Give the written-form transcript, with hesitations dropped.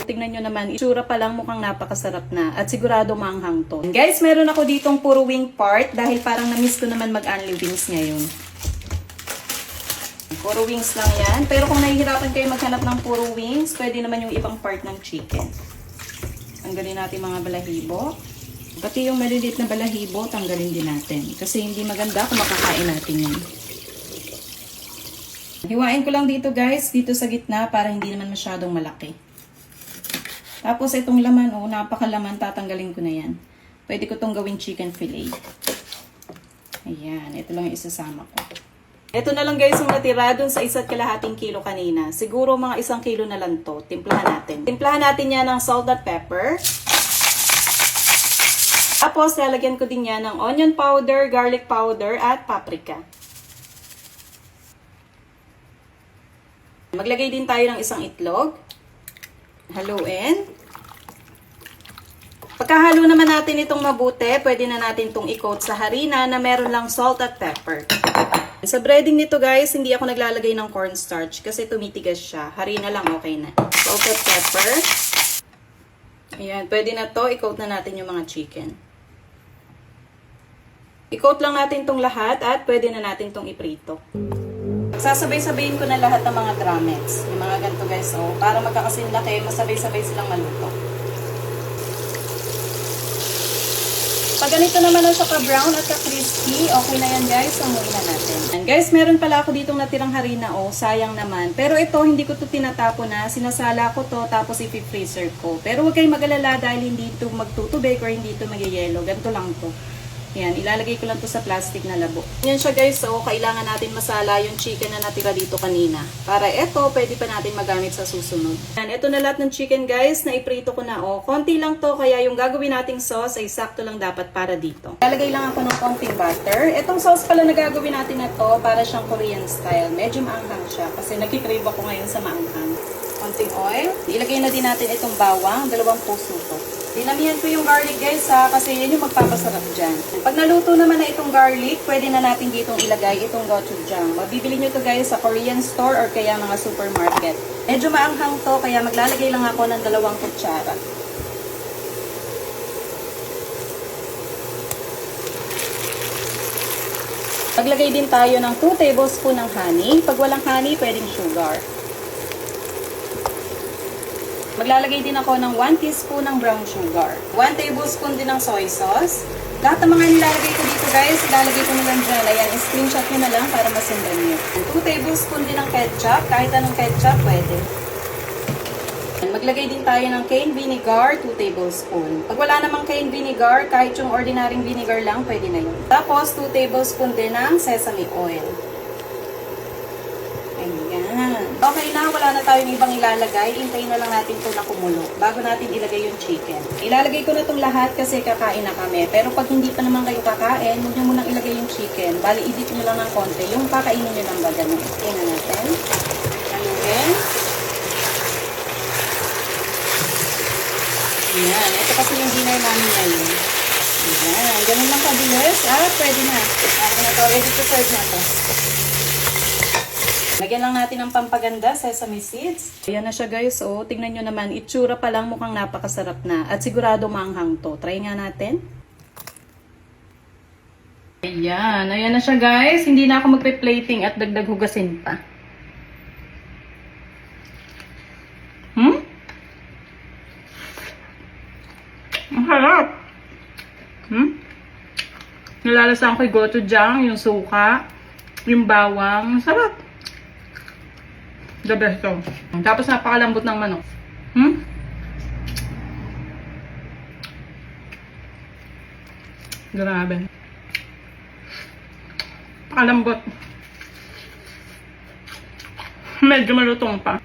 tingnan nyo naman, itsura pa lang mukhang napakasarap na. At sigurado maanghang to. And guys, meron ako ditong puro wing part dahil parang na-miss ko naman mag-only wings ngayon. Puro wings lang yan. Pero kung nahihirapan kayo maghanap ng puro wings, pwede naman yung ibang part ng chicken. Tanggalin natin mga balahibo. Pati yung maliliit na balahibo, tanggalin din natin. Kasi hindi maganda kung makakain natin yun. Hiwain ko lang dito guys, dito sa gitna para hindi naman masyadong malaki. Tapos itong laman, napakalaman, tatanggalin ko na yan. Pwede ko itong gawing chicken fillet. Ayan, ito lang yung isasama ko. Ito na lang guys yung natira dun sa 1.5 kilo kanina. Siguro mga 1 kilo na lang to. Timplahan natin. Timplahan natin yan ng salt at pepper. Tapos lalagyan ko din yan ng onion powder, garlic powder, at paprika. Maglagay din tayo ng isang itlog. Haluin. Pagkahalo naman natin itong mabuti, pwede na natin itong i-coat sa harina na meron lang salt at pepper. Sa breading nito guys, hindi ako naglalagay ng cornstarch kasi tumitigas siya. Harina lang okay na. Salt at pepper. Ayan, pwede na to. I-coat na natin yung mga chicken. I-coat lang natin itong lahat at pwede na natin itong iprito. Sasabay-sabayin ko na lahat ng mga drumettes. Yung mga ganito guys, para magkakasinlaki, masabay-sabay silang maluto. Pag ganito naman na siya ka-brown at ka-crispy, okay na yan guys, umuwi na natin. And guys, meron pala ako ditong natirang harina, sayang naman. Pero ito, hindi ko to tinatapon na, sinasala ko to, tapos ipi-freezer ko. Pero huwag kayong mag-alala dahil hindi ito magtutubig or hindi ito magyayelo. Ganito lang to. Yan, ilalagay ko lang to sa plastic na labo. Yan siya guys, kailangan natin masala yung chicken na natira dito kanina. Para ito, pwede pa natin magamit sa susunod. Yan, ito na lahat ng chicken guys, na iprito ko na konti lang to, kaya yung gagawin nating sauce ay sakto lang dapat para dito. Ilalagay lang ako ng konting butter. Itong sauce pala na gagawin natin na to, para siyang Korean style. Medyo maanghang siya, kasi nagkikrave ako ngayon sa maanghang. Konting oil. Ilagay na din natin itong bawang, 2 puso to. Dinamihan ko yung garlic guys kasi yan yung magpapasarap dyan. Pag naluto naman na itong garlic, pwede na natin ditong ilagay itong gochujang. Mabibili nyo to guys sa Korean store or kaya mga supermarket. Medyo maanghang to kaya maglalagay lang ako ng 2 kutsara. Maglagay din tayo ng 2 tablespoon ng honey. Pag walang honey, pwedeng sugar. Maglalagay din ako ng 1 teaspoon ng brown sugar. 1 tablespoon din ng soy sauce. Lahat ng mga nilalagay ko dito guys, ilalagay ko na lang dyan. Ayan, screenshot nyo na lang para masundan nyo. 2 tablespoon din ng ketchup. Kahit anong ketchup, pwede. Maglagay din tayo ng cayenne vinegar, 2 tablespoon. Pag wala namang cayenne vinegar, kahit yung ordinaryong vinegar lang, pwede na yun. Tapos, 2 tablespoon din ng sesame oil. Okay na, wala na tayong ibang ilalagay. Hintayin na lang natin ito na kumulo bago natin ilagay yung chicken. Ilalagay ko na itong lahat kasi kakain na kami. Pero pag hindi pa naman kayo kakain, huwag nyo munang ilagay yung chicken. Bali, i-dip nyo lang ng konti. Yung kakainin nyo lang ba ganun. Okay na natin. Haluin. Ayan. Ito kasi yung dinner namin ngayon. Ayan. Ganun lang kabilis. Pwede na. Okay na to. Ready to serve na to. Lagyan lang natin ng pampaganda, sesame seeds. Ayan na siya guys. Tingnan nyo naman. Itsura pa lang mukhang napakasarap na. At sigurado maanghang to. Try nga natin. Ayan. Ayan na siya guys. Hindi na ako magpe-plating at dagdag hugasin pa. Ang harap. Nilalasahan ko yung gochujang, yung suka, yung bawang. Sarap. The best to. Tapos napakalambot ng manok. Grabe. Napakalambot. Medyo malutong pa.